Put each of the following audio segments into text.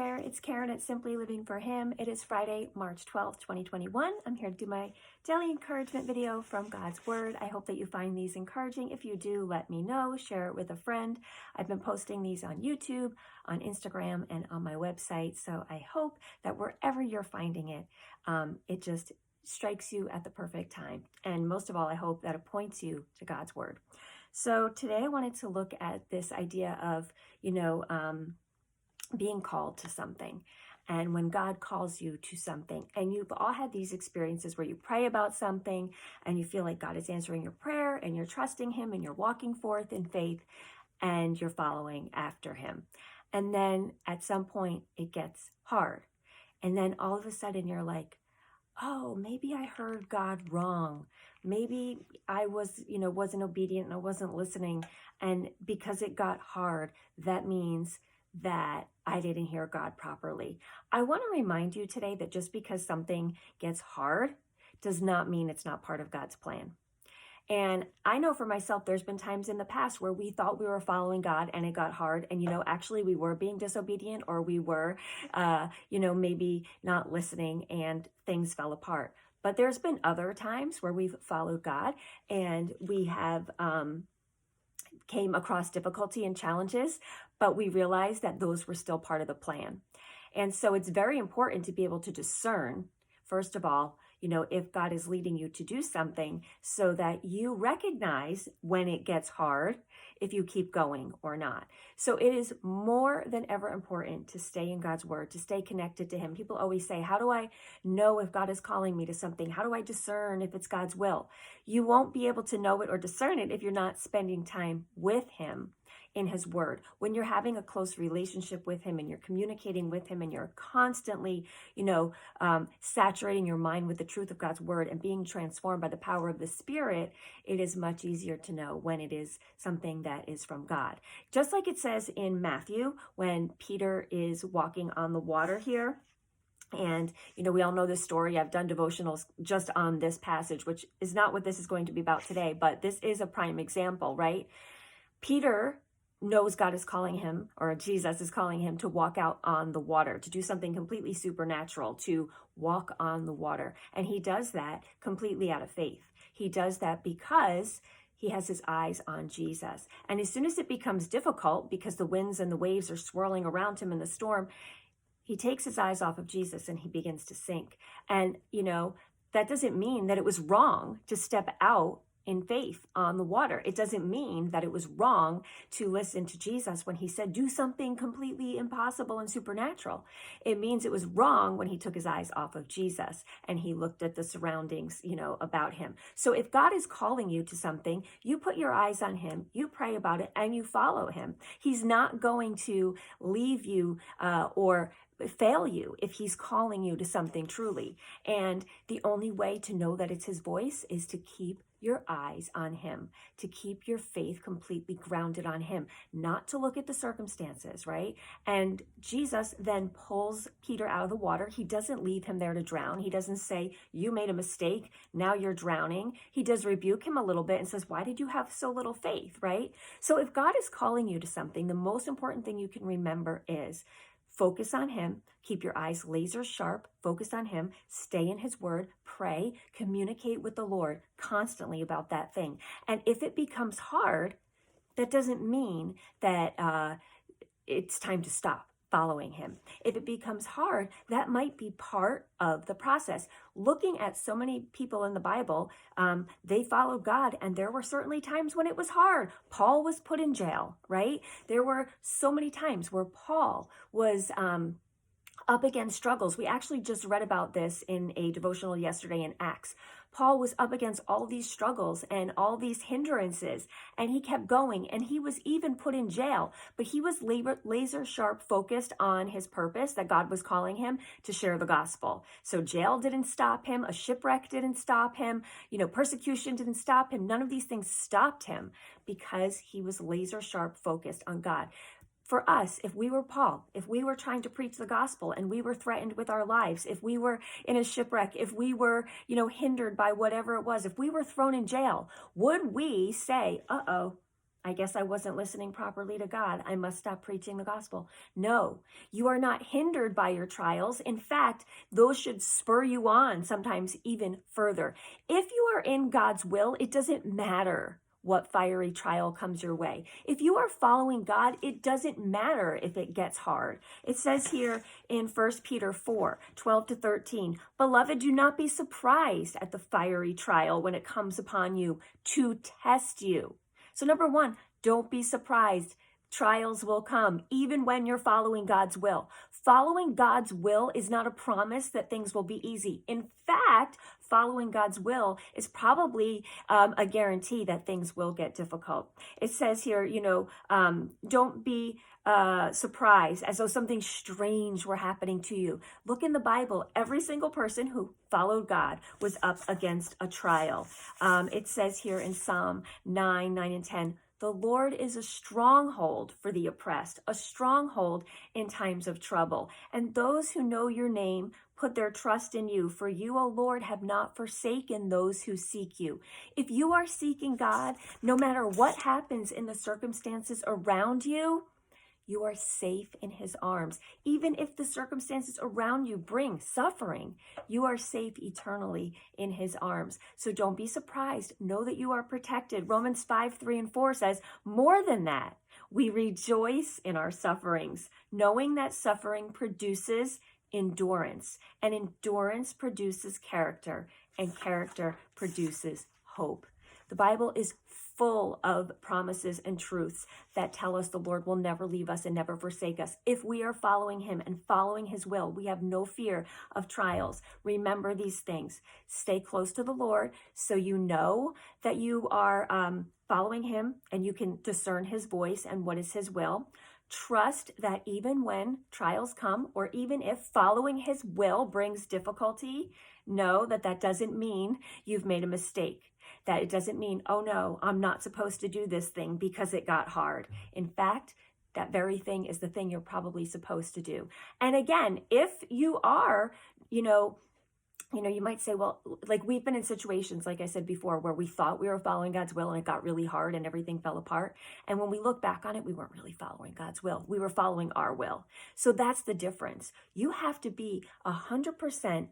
there, it's Karen at Simply Living for Him. It is Friday, March 12th, 2021. I'm here to do my daily encouragement video from God's Word. I hope that you find these encouraging. If you do, let me know. Share it with a friend. I've been posting these on YouTube, on Instagram, and on my website. So I hope that wherever you're finding it, it just strikes you at the perfect time. And most of all, I hope that it points you to God's Word. So today I wanted to look at this idea of, being called to something. And when God calls you to something, and you've all had these experiences where you pray about something and you feel like God is answering your prayer and you're trusting Him and you're walking forth in faith and you're following after Him. And then at some point it gets hard. And then all of a sudden you're like, oh, maybe I heard God wrong. Maybe I wasn't obedient and I wasn't listening. And because it got hard, that means that I didn't hear God properly. I want to remind you today that just because something gets hard does not mean it's not part of God's plan. And I know for myself, there's been times in the past where we thought we were following God and it got hard. And, actually we were being disobedient, or we were, maybe not listening, and things fell apart. But there's been other times where we've followed God and we have came across difficulty and challenges, but we realized that those were still part of the plan. And so it's very important to be able to discern, first of all, if God is leading you to do something, so that you recognize when it gets hard, if you keep going or not. So it is more than ever important to stay in God's Word, to stay connected to Him. People always say, how do I know if God is calling me to something? How do I discern if it's God's will? You won't be able to know it or discern it if you're not spending time with Him in His Word. When you're having a close relationship with Him and you're communicating with Him and you're constantly, saturating your mind with the truth of God's Word and being transformed by the power of the Spirit, it is much easier to know when it is something that is from God. Just like it says in Matthew, when Peter is walking on the water here. And, we all know this story. I've done devotionals just on this passage, which is not what this is going to be about today, but this is a prime example, right? Peter knows God is calling him, or Jesus is calling him, to walk out on the water, to do something completely supernatural, to walk on the water. And he does that completely out of faith. He does that because he has his eyes on Jesus. And as soon as it becomes difficult, because the winds and the waves are swirling around him in the storm, he takes his eyes off of Jesus and he begins to sink. And, that doesn't mean that it was wrong to step out in faith on the water. It doesn't mean that it was wrong to listen to Jesus when he said, do something completely impossible and supernatural. It means it was wrong when he took his eyes off of Jesus and he looked at the surroundings, about him. So if God is calling you to something, you put your eyes on Him, you pray about it, and you follow Him. He's not going to leave you or fail you if He's calling you to something truly. And the only way to know that it's His voice is to keep your eyes on Him, to keep your faith completely grounded on Him, not to look at the circumstances, right? And Jesus then pulls Peter out of the water. He doesn't leave him there to drown. He doesn't say, you made a mistake, now you're drowning. He does rebuke him a little bit and says, why did you have so little faith, right? So if God is calling you to something, the most important thing you can remember is focus on Him, keep your eyes laser sharp, focus on Him, stay in His Word, pray, communicate with the Lord constantly about that thing. And if it becomes hard, that doesn't mean that it's time to stop following Him. If it becomes hard, that might be part of the process. Looking at so many people in the Bible, they followed God, and there were certainly times when it was hard. Paul was put in jail, right? There were so many times where Paul was up against struggles. We actually just read about this in a devotional yesterday in Acts. Paul was up against all these struggles and all these hindrances, and he kept going, and he was even put in jail, but he was laser sharp focused on his purpose, that God was calling him to share the gospel. So jail didn't stop him, a shipwreck didn't stop him, persecution didn't stop him. None of these things stopped him because he was laser sharp focused on God. For us, if we were Paul, if we were trying to preach the gospel and we were threatened with our lives, if we were in a shipwreck, if we were, hindered by whatever it was, if we were thrown in jail, would we say, uh-oh, I guess I wasn't listening properly to God. I must stop preaching the gospel. No, you are not hindered by your trials. In fact, those should spur you on, sometimes even further. If you are in God's will, it doesn't matter what fiery trial comes your way. If you are following God, it doesn't matter if it gets hard. It says here in 1 Peter 4:12-13, "Beloved, do not be surprised at the fiery trial when it comes upon you to test you." So number one, don't be surprised. Trials will come, even when you're following God's will. Following God's will is not a promise that things will be easy. In fact, following God's will is probably a guarantee that things will get difficult. It says here, don't be surprised as though something strange were happening to you. Look in the Bible. Every single person who followed God was up against a trial. It says here in Psalm 9:9-10, "The Lord is a stronghold for the oppressed, a stronghold in times of trouble. And those who know your name put their trust in you. For you, O Lord, have not forsaken those who seek you." If you are seeking God, no matter what happens in the circumstances around you, you are safe in his arms. Even if the circumstances around you bring suffering, you are safe eternally in his arms. So don't be surprised. Know that you are protected. Romans 5:3-4 says, "More than that, we rejoice in our sufferings, knowing that suffering produces endurance, and endurance produces character, and character produces hope." The Bible is full of promises and truths that tell us the Lord will never leave us and never forsake us. If we are following him and following his will, we have no fear of trials. Remember these things. Stay close to the Lord so you know that you are following him and you can discern his voice and what is his will. Trust that even when trials come, or even if following his will brings difficulty, know that that doesn't mean you've made a mistake. That it doesn't mean, oh no, I'm not supposed to do this thing because it got hard. In fact, that very thing is the thing you're probably supposed to do. And again, if you are, you might say, well, like we've been in situations, like I said before, where we thought we were following God's will and it got really hard and everything fell apart. And when we look back on it, we weren't really following God's will. We were following our will. So that's the difference. You have to be 100%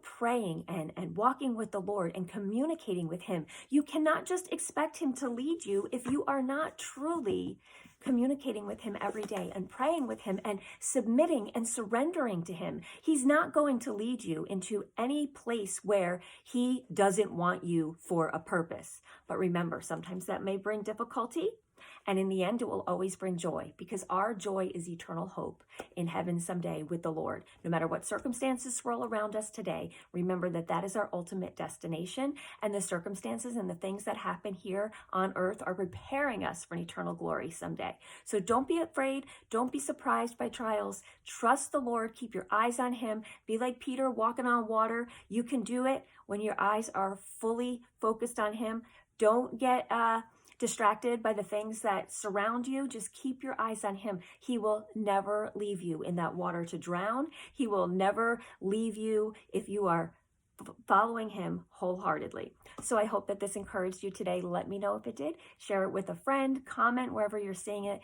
praying and walking with the Lord and communicating with him. You cannot just expect him to lead you if you are not truly communicating with him every day and praying with him and submitting and surrendering to him. He's not going to lead you into any place where he doesn't want you for a purpose. But remember, sometimes that may bring difficulty. And in the end, it will always bring joy, because our joy is eternal hope in heaven someday with the Lord. No matter what circumstances swirl around us today, remember that that is our ultimate destination, and the circumstances and the things that happen here on earth are preparing us for an eternal glory someday. So don't be afraid. Don't be surprised by trials. Trust the Lord. Keep your eyes on him. Be like Peter walking on water. You can do it when your eyes are fully focused on him. Don't get distracted by the things that surround you. Just keep your eyes on him. He will never leave you in that water to drown. He will never leave you if you are following him wholeheartedly. So I hope that this encouraged you today. Let me know if it did. Share it with a friend. Comment wherever you're seeing it.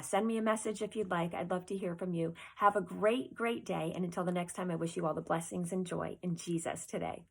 Send me a message if you'd like. I'd love to hear from you. Have a great, great day. And until the next time, I wish you all the blessings and joy in Jesus today.